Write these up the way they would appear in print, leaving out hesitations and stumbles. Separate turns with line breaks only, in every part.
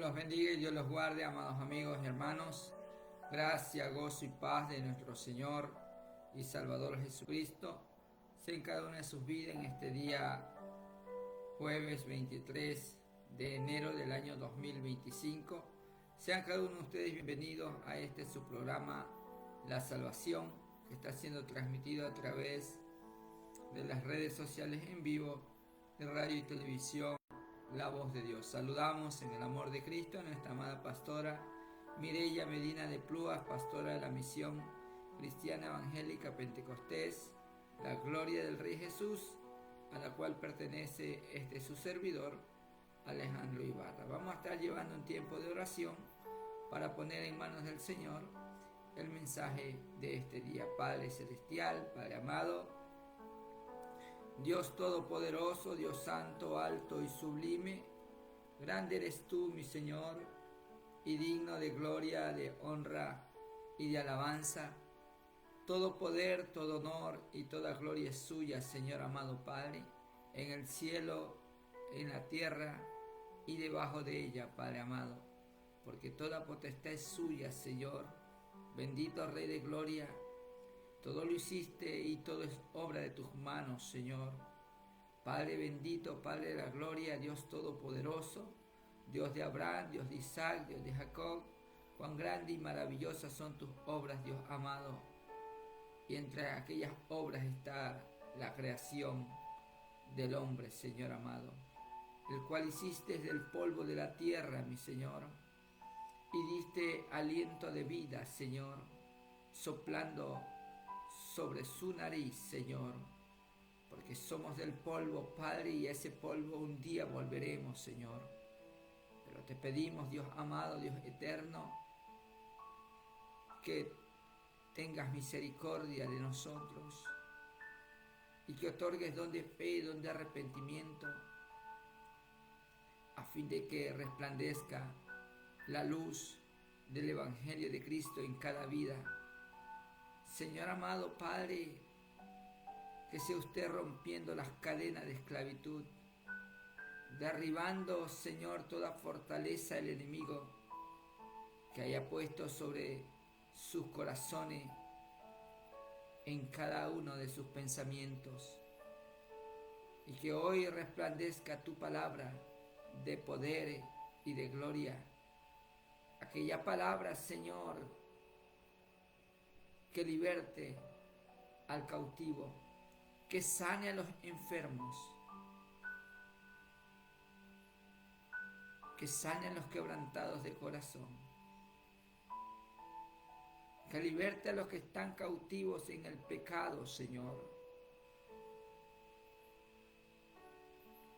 los bendiga y Dios los guarde, amados amigos y hermanos. Gracia, gozo y paz de nuestro Señor y Salvador Jesucristo sea en cada una de sus vidas en este día jueves 23 de enero del año 2025. Sean cada uno de ustedes bienvenidos a este su programa La Salvación, que está siendo transmitido a través de las redes sociales en vivo de radio y televisión La Voz de Dios. Saludamos en el amor de Cristo a nuestra amada pastora Mireya Medina de Plúas, pastora de la Misión Cristiana Evangélica Pentecostés, la Gloria del Rey Jesús, a la cual pertenece su servidor, Alejandro Ibarra. Vamos a estar llevando un tiempo de oración para poner en manos del Señor el mensaje de este día. Padre Celestial, Padre amado, Dios Todopoderoso, Dios Santo, alto y sublime, grande eres tú, mi Señor, y digno de gloria, de honra y de alabanza. Todo poder, todo honor y toda gloria es suya, Señor amado Padre, en el cielo, en la tierra y debajo de ella, Padre amado, porque toda potestad es suya, Señor. Bendito Rey de gloria, todo lo hiciste y todo es obra de tus manos, Señor. Padre bendito, Padre de la gloria, Dios todopoderoso, Dios de Abraham, Dios de Isaac, Dios de Jacob, cuán grande y maravillosas son tus obras, Dios amado. Y entre aquellas obras está la creación del hombre, Señor amado, el cual hiciste del polvo de la tierra, mi Señor, y diste aliento de vida, Señor, soplando sobre su nariz, Señor, porque somos del polvo, Padre, y a ese polvo un día volveremos, Señor. Pero te pedimos, Dios amado, Dios eterno, que tengas misericordia de nosotros y que otorgues don de fe, don de arrepentimiento, a fin de que resplandezca la luz del Evangelio de Cristo en cada vida. Señor amado Padre, que sea usted rompiendo las cadenas de esclavitud, derribando, Señor, toda fortaleza del enemigo que haya puesto sobre sus corazones, en cada uno de sus pensamientos, y que hoy resplandezca tu palabra de poder y de gloria, aquella palabra, Señor, que liberte al cautivo, que sane a los enfermos, que sane a los quebrantados de corazón, que liberte a los que están cautivos en el pecado, Señor.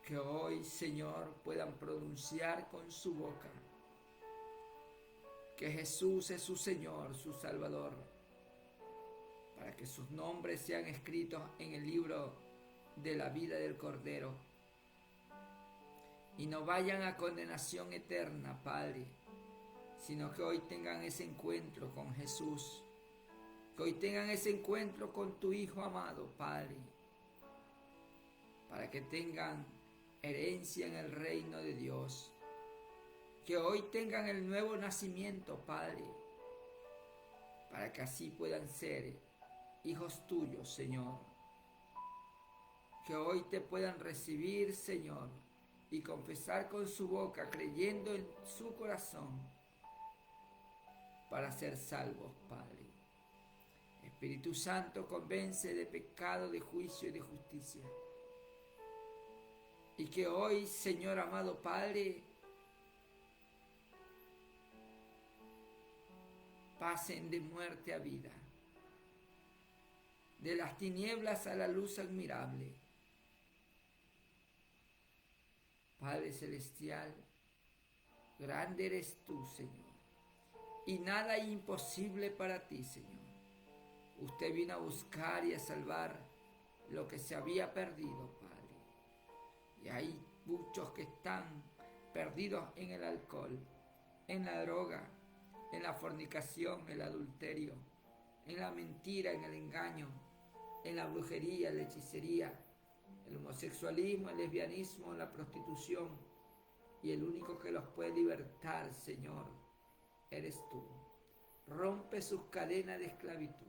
Que hoy, Señor, puedan pronunciar con su boca que Jesús es su Señor, su Salvador, para que sus nombres sean escritos en el libro de la vida del Cordero y no vayan a condenación eterna, Padre, sino que hoy tengan ese encuentro con Jesús, que hoy tengan ese encuentro con tu Hijo amado, Padre, para que tengan herencia en el reino de Dios, que hoy tengan el nuevo nacimiento, Padre, para que así puedan ser hijos tuyos, Señor, que hoy te puedan recibir, Señor, y confesar con su boca, creyendo en su corazón, para ser salvos, Padre. Espíritu Santo, convence de pecado, de juicio y de justicia. Y que hoy, Señor amado Padre, pasen de muerte a vida, de las tinieblas a la luz admirable. Padre Celestial, grande eres tú, Señor, y nada hay imposible para ti, Señor. Usted vino a buscar y a salvar lo que se había perdido, Padre. Y hay muchos que están perdidos en el alcohol, en la droga, en la fornicación, el adulterio, en la mentira, en el engaño, en la brujería, la hechicería, el homosexualismo, el lesbianismo, la prostitución, y el único que los puede libertar, Señor, eres tú. Rompe sus cadenas de esclavitud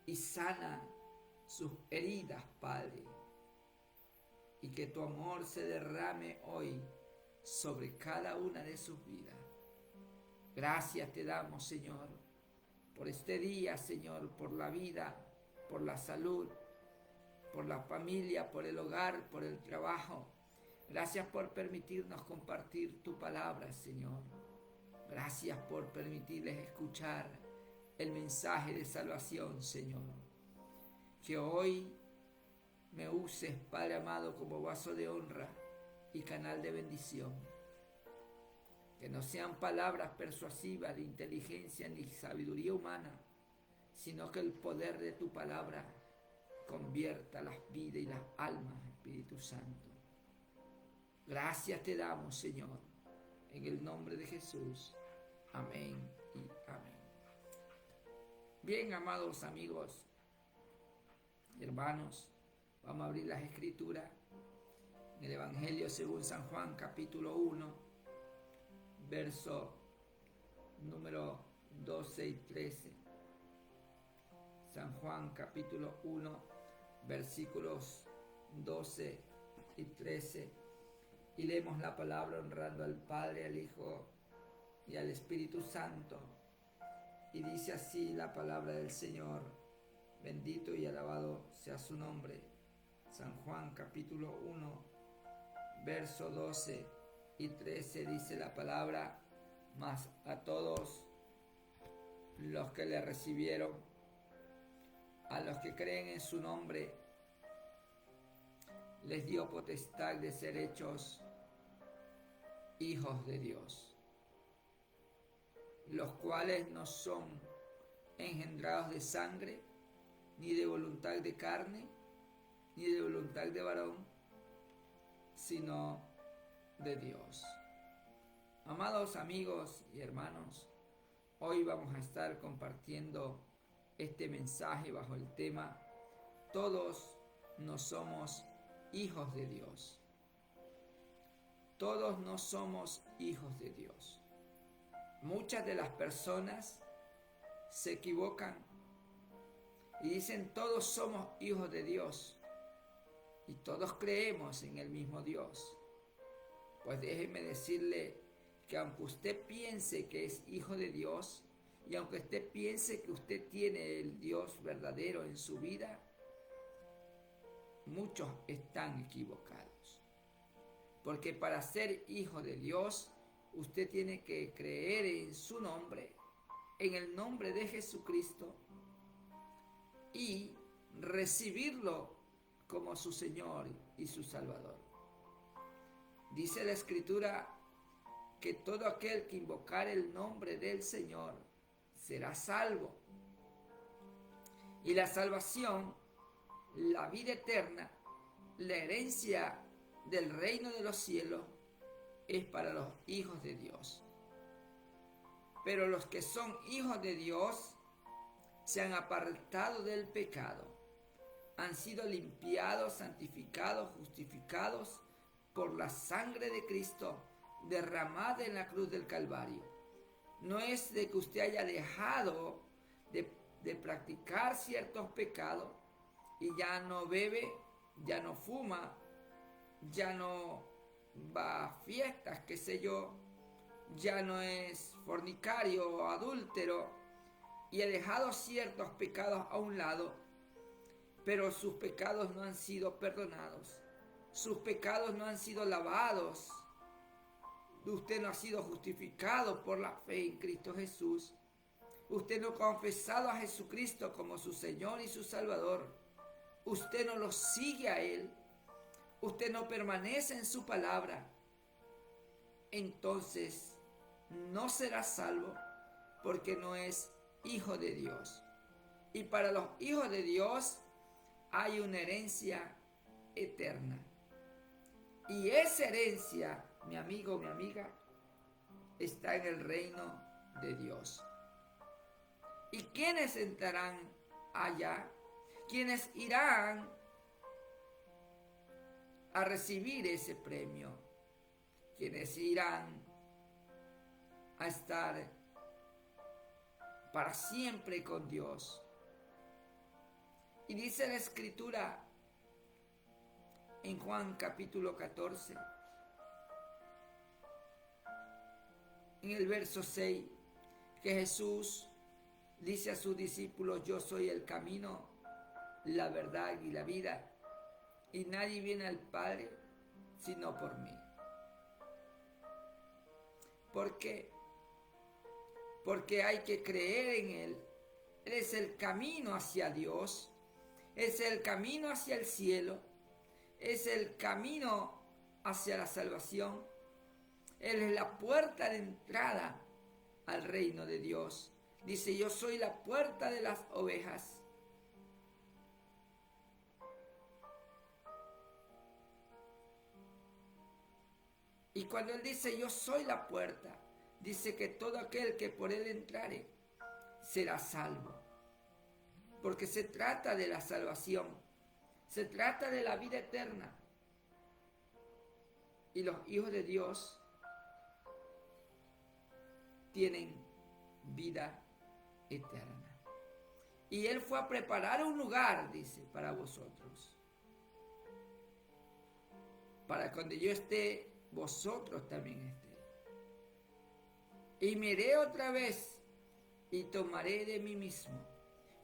y sana sus heridas, Padre, y que tu amor se derrame hoy sobre cada una de sus vidas. Gracias te damos, Señor, por este día, Señor, por la vida, por la salud, por la familia, por el hogar, por el trabajo. Gracias por permitirnos compartir tu palabra, Señor. Gracias por permitirles escuchar el mensaje de salvación, Señor. Que hoy me uses, Padre amado, como vaso de honra y canal de bendición. Que no sean palabras persuasivas de inteligencia ni sabiduría humana, sino que el poder de tu palabra convierta las vidas y las almas, Espíritu Santo. Gracias te damos, Señor, en el nombre de Jesús. Amén y amén. Bien, amados amigos y hermanos, vamos a abrir las Escrituras en el Evangelio según San Juan, capítulo 1, verso número 12 y 13. San Juan, capítulo 1, versículos 12 y 13. Y leemos la palabra honrando al Padre, al Hijo y al Espíritu Santo. Y dice así la palabra del Señor. Bendito y alabado sea su nombre. San Juan capítulo 1, verso 12 y 13 dice la palabra: mas a todos los que le recibieron, a los que creen en su nombre, les dio potestad de ser hechos hijos de Dios, los cuales no son engendrados de sangre, ni de voluntad de carne, ni de voluntad de varón, sino de Dios. Amados amigos y hermanos, hoy vamos a estar compartiendo este mensaje bajo el tema: todos no somos hijos de Dios. Todos no somos hijos de Dios. Muchas de las personas se equivocan y dicen todos somos hijos de Dios y todos creemos en el mismo Dios. Pues déjeme decirle que aunque usted piense que es hijo de Dios y aunque usted piense que usted tiene el Dios verdadero en su vida, muchos están equivocados. Porque para ser hijo de Dios, usted tiene que creer en su nombre, en el nombre de Jesucristo, y recibirlo como su Señor y su Salvador. Dice la Escritura que todo aquel que invocare el nombre del Señor será salvo. Y la salvación, la vida eterna, la herencia del reino de los cielos es para los hijos de Dios. Pero los que son hijos de Dios se han apartado del pecado, han sido limpiados, santificados, justificados por la sangre de Cristo derramada en la cruz del Calvario. No es de que usted haya dejado de practicar ciertos pecados y ya no bebe, ya no fuma, ya no va a fiestas, qué sé yo, ya no es fornicario o adúltero y ha dejado ciertos pecados a un lado, pero sus pecados no han sido perdonados, sus pecados no han sido lavados, usted no ha sido justificado por la fe en Cristo Jesús, usted no ha confesado a Jesucristo como su Señor y su Salvador, usted no lo sigue a Él, usted no permanece en su palabra, entonces no será salvo porque no es hijo de Dios. Y para los hijos de Dios hay una herencia eterna. Y esa herencia, mi amigo, mi amiga, está en el reino de Dios. ¿Y quiénes entrarán allá? ¿Quiénes irán a recibir ese premio? quienes irán a estar para siempre con Dios. Y dice la Escritura en Juan capítulo 14, en el verso 6, que Jesús dice a sus discípulos: yo soy el camino, la verdad y la vida, y nadie viene al Padre sino por mí. ¿Por qué? Porque hay que creer en Él. Él es el camino hacia Dios, es el camino hacia el cielo, es el camino hacia la salvación. Él es la puerta de entrada al reino de Dios. Dice: yo soy la puerta de las ovejas. Y cuando Él dice: yo soy la puerta, dice que todo aquel que por Él entrare será salvo. Porque se trata de la salvación, se trata de la vida eterna. Y los hijos de Dios tienen vida eterna. Y Él fue a preparar un lugar, dice, para vosotros. Para cuando yo esté, vosotros también estéis. Y me iré otra vez y tomaré de mí mismo.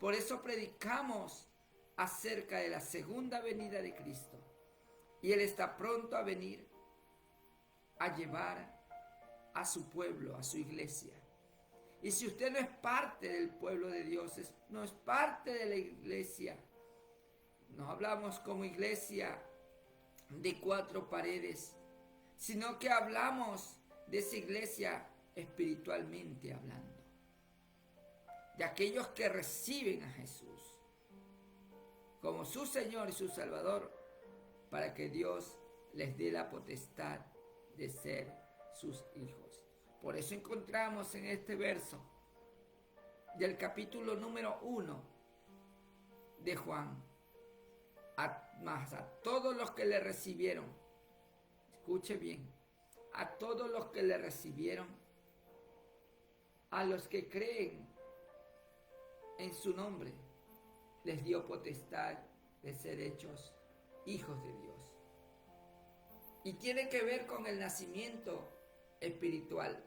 Por eso predicamos acerca de la segunda venida de Cristo. Y Él está pronto a venir a llevar a su pueblo, a su iglesia. Y si usted no es parte del pueblo de Dios, no es parte de la iglesia, no hablamos como iglesia de 4 paredes, sino que hablamos de esa iglesia espiritualmente hablando, de aquellos que reciben a Jesús como su Señor y su Salvador, para que Dios les dé la potestad de ser sus hijos. Por eso encontramos en este verso del capítulo número 1 de Juan: mas a todos los que le recibieron, escuche bien, a todos los que le recibieron, a los que creen en su nombre, les dio potestad de ser hechos hijos de Dios. Y tiene que ver con el nacimiento espiritual.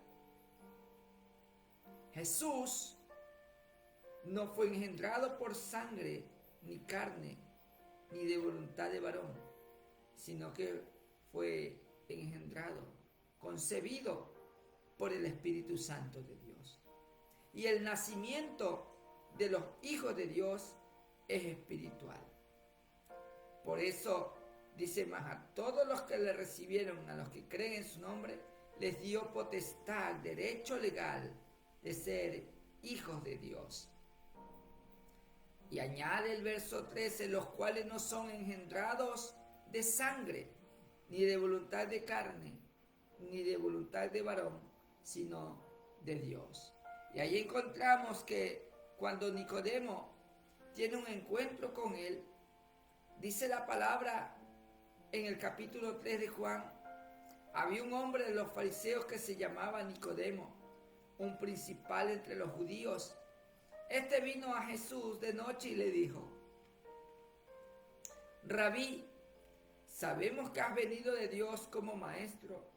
Jesús no fue engendrado por sangre, ni carne, ni de voluntad de varón, sino que fue engendrado, concebido por el Espíritu Santo de Dios. Y el nacimiento de los hijos de Dios es espiritual. Por eso dice: mas a todos los que le recibieron, a los que creen en su nombre, les dio potestad, derecho legal de ser hijos de Dios. Y añade el verso 13: los cuales no son engendrados de sangre, ni de voluntad de carne, ni de voluntad de varón, sino de Dios. Y ahí encontramos que cuando Nicodemo tiene un encuentro con Él, dice la palabra en el capítulo 3 de Juan: había un hombre de los fariseos que se llamaba Nicodemo, un principal entre los judíos. Este vino a Jesús de noche y le dijo: Rabí, sabemos que has venido de Dios como maestro,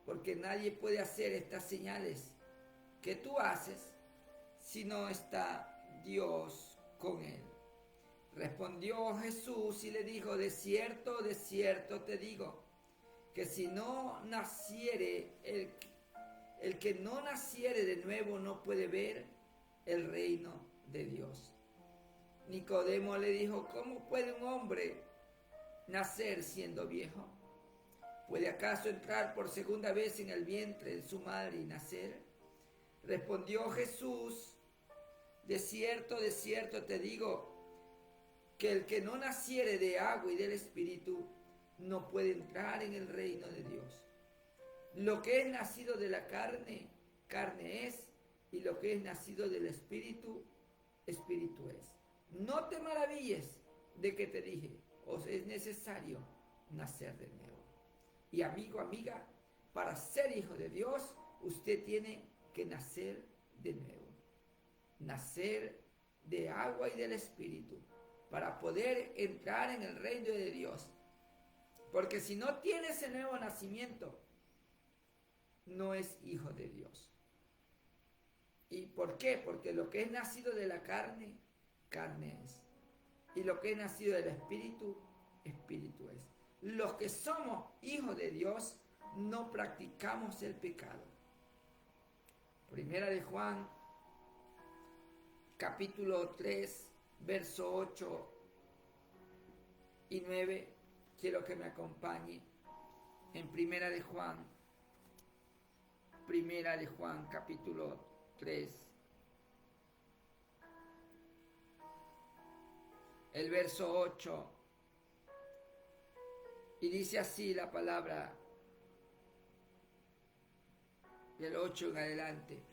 porque nadie puede hacer estas señales que tú haces si no está Dios con él. Respondió Jesús y le dijo: de cierto te digo, que si no naciere, el que no naciere de nuevo no puede ver el reino de Dios. Nicodemo le dijo: ¿cómo puede un hombre nacer siendo viejo? ¿Puede acaso entrar por segunda vez en el vientre de su madre y nacer? Respondió Jesús: de cierto te digo, que el que no naciere de agua y del Espíritu no puede entrar en el reino de Dios. Lo que es nacido de la carne, carne es, y lo que es nacido del Espíritu, Espíritu es. No te maravilles de que te dije: os es necesario nacer de nuevo. Y amigo, amiga, para ser hijo de Dios, usted tiene que nacer de nuevo. Nacer de agua y del Espíritu para poder entrar en el reino de Dios. Porque si no tiene ese nuevo nacimiento, no es hijo de Dios. ¿Y por qué? Porque lo que es nacido de la carne, carne es. Y lo que es nacido del Espíritu, Espíritu es. Los que somos hijos de Dios, no practicamos el pecado. Primera de Juan, capítulo 3, verso 8 y 9. Quiero que me acompañe en Primera de Juan, capítulo 3. El verso 8. Y dice así la palabra, del 8 en adelante.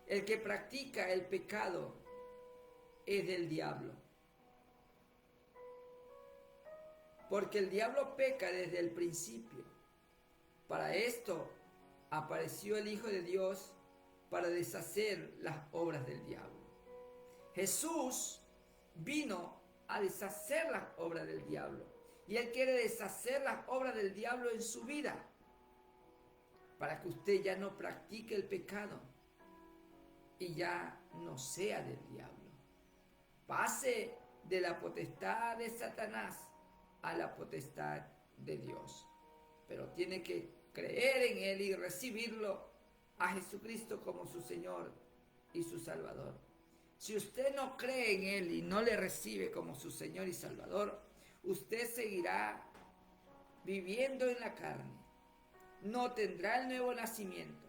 El que practica el pecado es del diablo. Porque el diablo peca desde el principio. Para esto apareció el Hijo de Dios para deshacer las obras del diablo. Jesús vino a deshacer las obras del diablo. Y Él quiere deshacer las obras del diablo en su vida. Para que usted ya no practique el pecado. Y ya no sea del diablo. Pase de la potestad de Satanás a la potestad de Dios. Pero tiene que creer en Él y recibirlo a Jesucristo como su Señor y su Salvador. Si usted no cree en Él y no le recibe como su Señor y Salvador, usted seguirá viviendo en la carne. No tendrá el nuevo nacimiento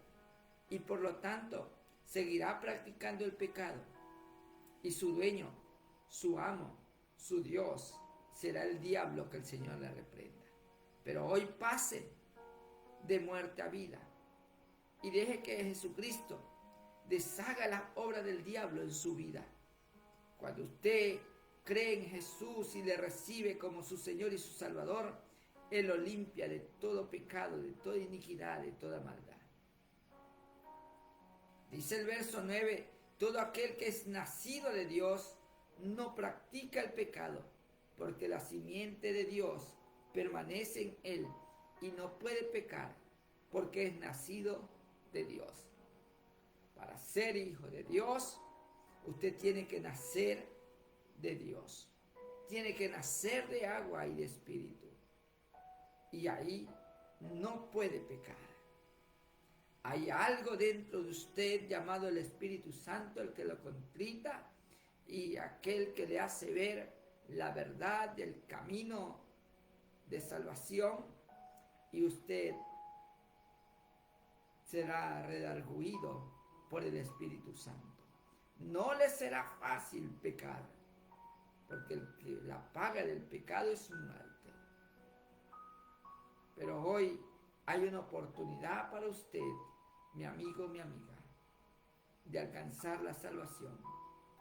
y por lo tanto seguirá practicando el pecado. Y su dueño, su amo, su Dios, será el diablo, que el Señor le reprenda. Pero hoy pase de muerte a vida y deje que Jesucristo deshaga las obras del diablo en su vida. Cuando usted cree en Jesús y le recibe como su Señor y su Salvador, Él lo limpia de todo pecado, de toda iniquidad, de toda maldad. Dice el verso 9, todo aquel que es nacido de Dios no practica el pecado, porque la simiente de Dios permanece en él y no puede pecar, porque es nacido de Dios. Para ser hijo de Dios, usted tiene que nacer de Dios. Tiene que nacer de agua y de espíritu. Y ahí no puede pecar. Hay algo dentro de usted llamado el Espíritu Santo, el que lo contrita y aquel que le hace ver la verdad del camino de salvación, y usted será redarguido por el Espíritu Santo. No le será fácil pecar, porque la paga del pecado es muerte. Pero hoy hay una oportunidad para usted, mi amigo, mi amiga, de alcanzar la salvación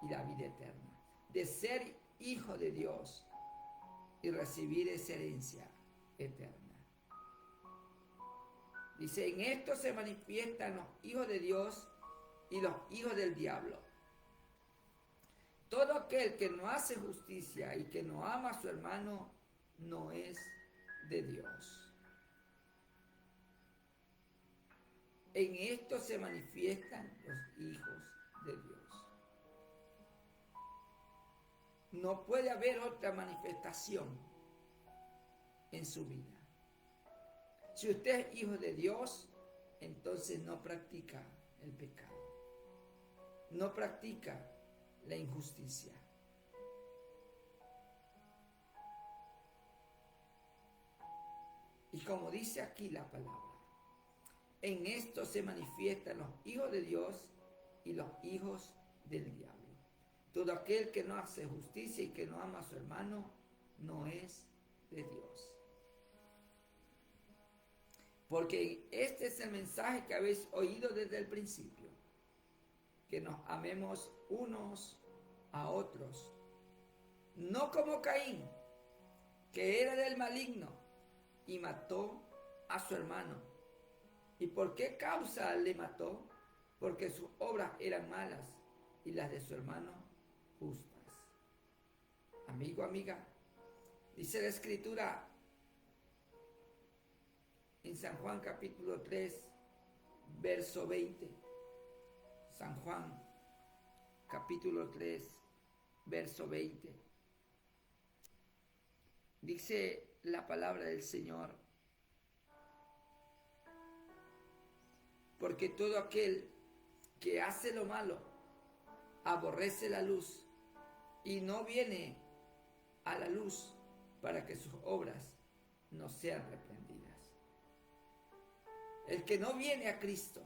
y la vida eterna, de ser hijo de Dios y recibir esa herencia eterna. Dice, en esto se manifiestan los hijos de Dios y los hijos del diablo. Todo aquel que no hace justicia y que no ama a su hermano no es de Dios. En esto se manifiestan los hijos de Dios. No puede haber otra manifestación en su vida. Si usted es hijo de Dios, entonces no practica el pecado. No practica la injusticia. Y como dice aquí la palabra, en esto se manifiestan los hijos de Dios y los hijos del diablo. Todo aquel que no hace justicia y que no ama a su hermano no es de Dios. Porque este es el mensaje que habéis oído desde el principio, que nos amemos unos a otros, no como Caín, que era del maligno y mató a su hermano. ¿Y por qué causa le mató? Porque sus obras eran malas y las de su hermano justas. Amigo, amiga, dice la Escritura en San Juan capítulo 3, verso 20. San Juan capítulo 3, verso 20. Dice la palabra del Señor: porque todo aquel que hace lo malo aborrece la luz y no viene a la luz para que sus obras no sean reprendidas. El que no viene a Cristo,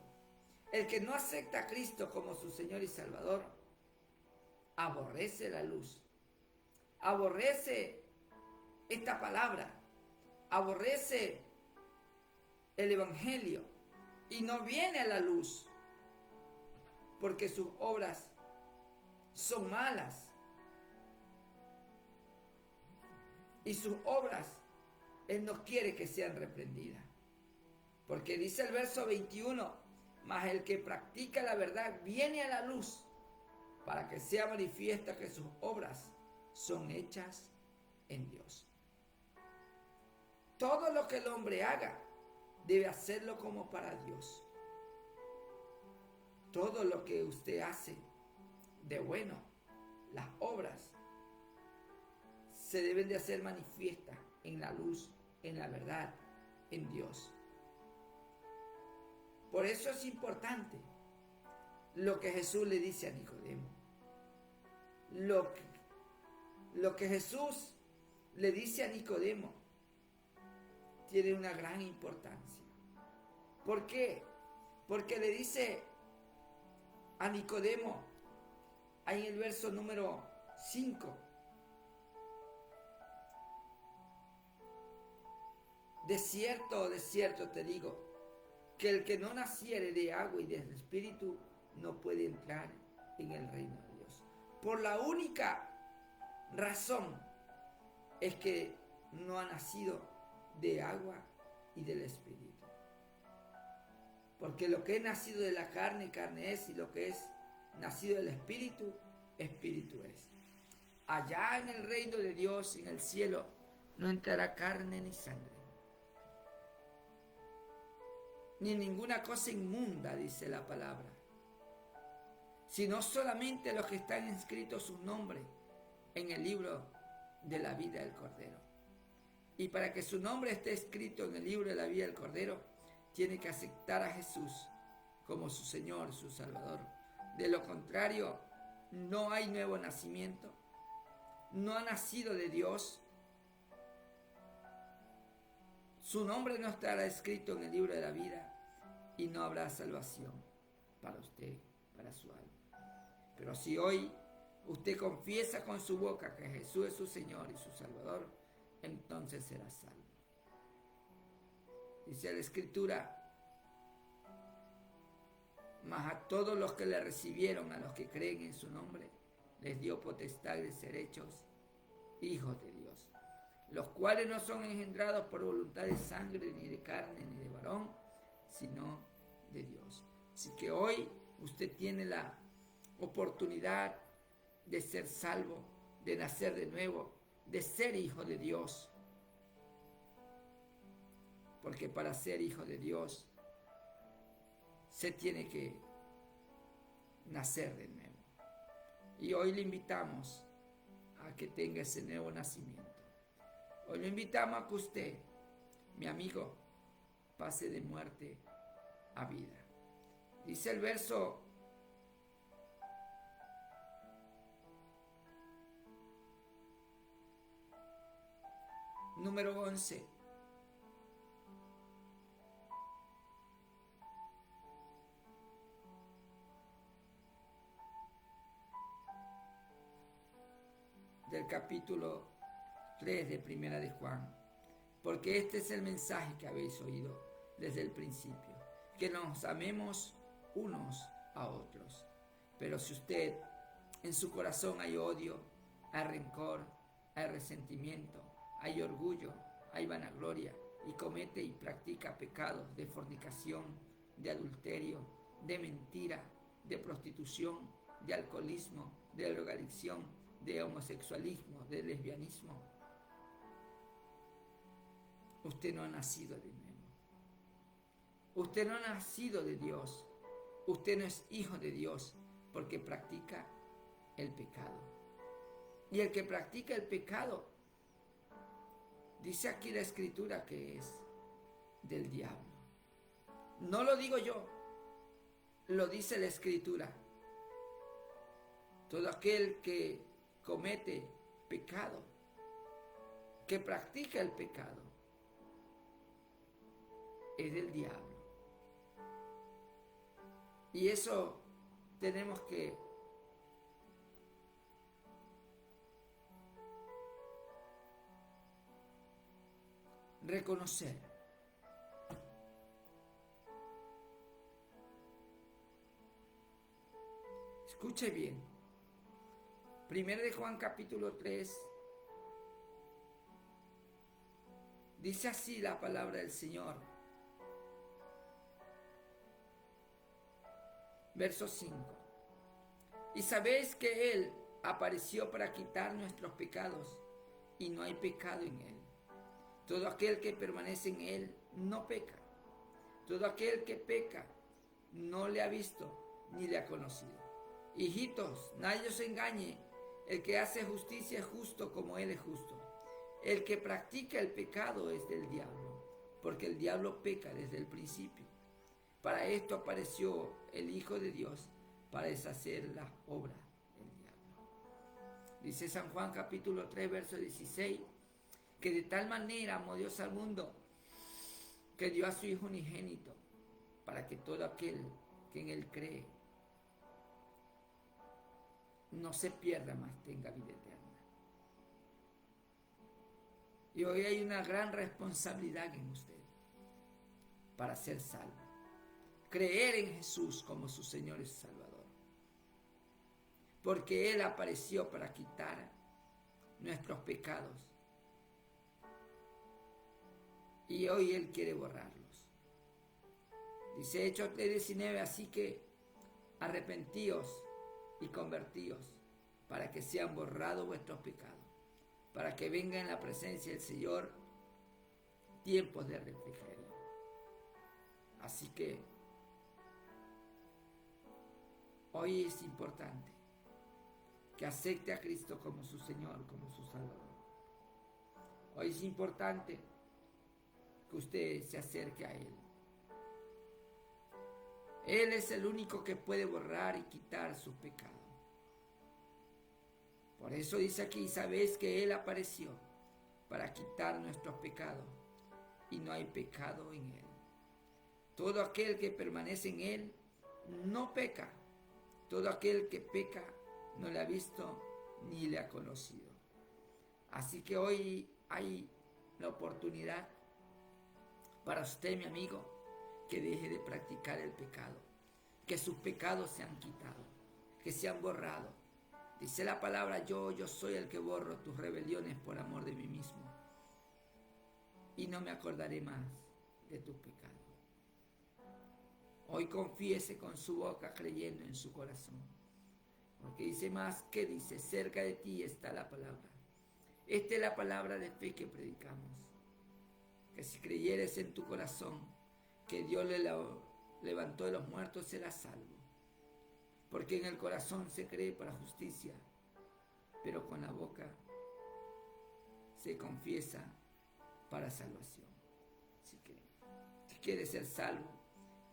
el que no acepta a Cristo como su Señor y Salvador, aborrece la luz, aborrece esta palabra, aborrece el Evangelio y no viene a la luz porque sus obras son malas y sus obras Él no quiere que sean reprendidas. Porque dice el verso 21, mas el que practica la verdad viene a la luz para que sea manifiesta que sus obras son hechas en Dios. Todo lo que el hombre haga debe hacerlo como para Dios. Todo lo que usted hace de bueno, las obras, se deben de hacer manifiestas en la luz, en la verdad, en Dios. Por eso es importante lo que Jesús le dice a Nicodemo. Lo que Jesús le dice a Nicodemo tiene una gran importancia. ¿Por qué? Porque le dice a Nicodemo, ahí en el verso número 5, de cierto te digo, que el que no naciere de agua y del Espíritu no puede entrar en el reino de Dios. Por la única razón es que no ha nacido de agua y del Espíritu. Porque lo que es nacido de la carne, carne es, y lo que es nacido del Espíritu, Espíritu es. Allá en el reino de Dios, en el cielo, no entrará carne ni sangre, ni ninguna cosa inmunda, dice la palabra, sino solamente los que están inscritos sus nombres en el libro de la vida del Cordero. Y para que su nombre esté escrito en el libro de la vida del Cordero, tiene que aceptar a Jesús como su Señor, su Salvador. De lo contrario, no hay nuevo nacimiento, no ha nacido de Dios, su nombre no estará escrito en el libro de la vida y no habrá salvación para usted, para su alma. Pero si hoy usted confiesa con su boca que Jesús es su Señor y su Salvador, entonces será salvo. Dice la Escritura: mas a todos los que le recibieron, a los que creen en su nombre, les dio potestad de ser hechos hijos de Dios, los cuales no son engendrados por voluntad de sangre, ni de carne, ni de varón, sino de Dios. Así que hoy usted tiene la oportunidad de ser salvo, de nacer de nuevo, de ser hijo de Dios. Porque para ser hijo de Dios se tiene que nacer de nuevo. Y hoy le invitamos a que tenga ese nuevo nacimiento. Hoy le invitamos a que usted, mi amigo, pase de muerte a vida. Dice el verso número 11. Del capítulo 3 de Primera de Juan. Porque este es el mensaje que habéis oído desde el principio, que nos amemos unos a otros. Pero si usted en su corazón hay odio, hay rencor, hay resentimiento, hay orgullo, hay vanagloria, y comete y practica pecados de fornicación, de adulterio, de mentira, de prostitución, de alcoholismo, de drogadicción, de homosexualismo, de lesbianismo. Usted no ha nacido de nuevo. Usted no ha nacido de Dios. Usted no es hijo de Dios porque practica el pecado. Y el que practica el pecado, dice aquí la Escritura que es del diablo. No lo digo yo, lo dice la Escritura. Todo aquel que comete pecado, que practica el pecado, es del diablo. Y eso tenemos que reconocer. Escuche bien. 1 de Juan capítulo 3. Dice así la palabra del Señor. Verso 5. Y sabéis que Él apareció para quitar nuestros pecados, y no hay pecado en Él. Todo aquel que permanece en Él no peca. Todo aquel que peca no le ha visto ni le ha conocido. Hijitos, nadie os engañe. El que hace justicia es justo como Él es justo. El que practica el pecado es del diablo, porque el diablo peca desde el principio. Para esto apareció el Hijo de Dios, para deshacer las obras del diablo. Dice San Juan capítulo 3, verso 16, que de tal manera amó Dios al mundo, que dio a su Hijo unigénito, para que todo aquel que en Él cree no se pierda, mas tenga vida eterna. Y hoy hay una gran responsabilidad en usted para ser salvo. Creer en Jesús como su Señor y Salvador. Porque Él apareció para quitar nuestros pecados. Y hoy Él quiere borrarlos. Dice Hechos 3:19, así que arrepentíos y convertíos para que sean borrados vuestros pecados, para que venga en la presencia del Señor tiempos de refrigerio. Así que hoy es importante que acepte a Cristo como su Señor, como su Salvador. Hoy es importante que usted se acerque a Él. Él es el único que puede borrar y quitar sus pecados. Por eso dice aquí, sabéis que Él apareció para quitar nuestros pecados y no hay pecado en Él. Todo aquel que permanece en Él no peca. Todo aquel que peca no le ha visto ni le ha conocido. Así que hoy hay la oportunidad para usted, mi amigo, que deje de practicar el pecado, que sus pecados se han quitado, que se han borrado. Dice la palabra, yo soy el que borro tus rebeliones por amor de mí mismo, y no me acordaré más de tus pecados. Hoy confiese con su boca creyendo en su corazón, porque dice más que dice, cerca de ti está la palabra. Esta es la palabra de fe que predicamos, que si creyeres en tu corazón que Dios le levantó de los muertos, será salvo. Porque en el corazón se cree para justicia, pero con la boca se confiesa para salvación. Así que, si quiere ser salvo,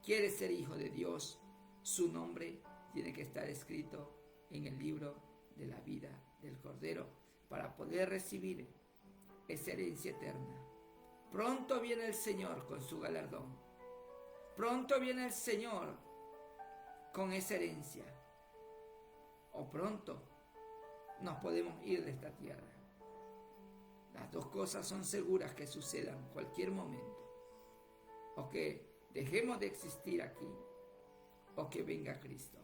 quiere ser hijo de Dios, su nombre tiene que estar escrito en el libro de la vida del Cordero para poder recibir esa herencia eterna. Pronto viene el Señor con su galardón. Pronto viene el Señor con esa herencia. O pronto nos podemos ir de esta tierra. Las dos cosas son seguras que sucedan en cualquier momento. O que dejemos de existir aquí, o que venga Cristo.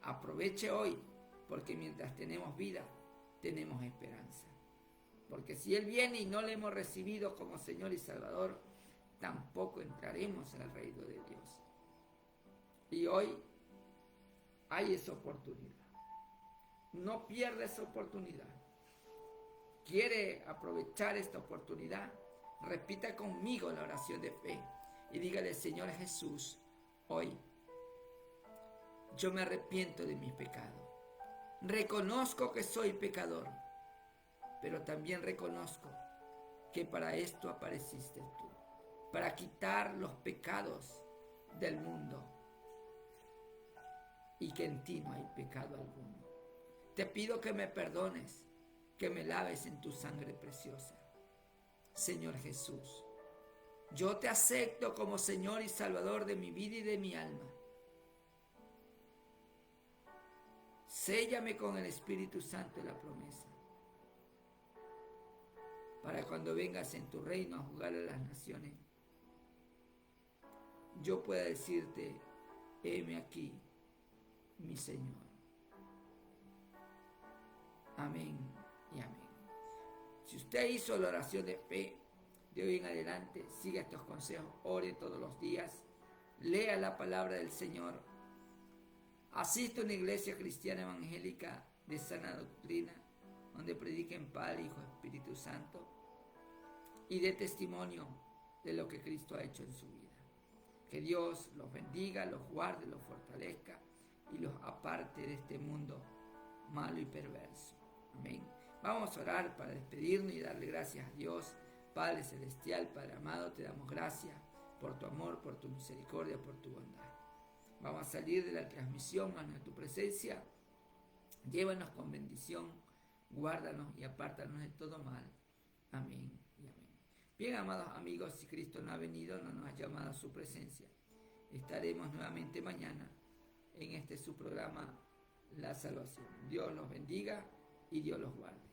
Aproveche hoy, porque mientras tenemos vida, tenemos esperanza. Porque si Él viene y no le hemos recibido como Señor y Salvador, tampoco entraremos en el reino de Dios. Y hoy hay esa oportunidad. No pierda esa oportunidad. ¿Quiere aprovechar esta oportunidad? Repita conmigo la oración de fe y dígale: Señor Jesús, hoy yo me arrepiento de mis pecados. Reconozco que soy pecador, pero también reconozco que para esto apareciste tú, para quitar los pecados del mundo, y que en ti no hay pecado alguno. Te pido que me perdones, que me laves en tu sangre preciosa. Señor Jesús, yo te acepto como Señor y Salvador de mi vida y de mi alma. Séllame con el Espíritu Santo de la promesa, para cuando vengas en tu reino a juzgar a las naciones, yo pueda decirte: heme aquí, mi Señor. Amén y amén. Si usted hizo la oración de fe, de hoy en adelante, siga estos consejos, ore todos los días, lea la palabra del Señor, asista a una iglesia cristiana evangélica de sana doctrina, donde prediquen Padre, Hijo, Espíritu Santo, y dé testimonio de lo que Cristo ha hecho en su vida. Que Dios los bendiga, los guarde, los fortalezca y los aparte de este mundo malo y perverso. Amén. Vamos a orar para despedirnos y darle gracias a Dios. Padre Celestial, Padre amado, te damos gracias por tu amor, por tu misericordia, por tu bondad. Vamos a salir de la transmisión a tu presencia. Llévanos con bendición, guárdanos y apártanos de todo mal. Amén y amén. Bien, amados amigos, si Cristo no ha venido, no nos ha llamado a su presencia, estaremos nuevamente mañana en su programa La Salvación. Dios los bendiga y Dios los guarde.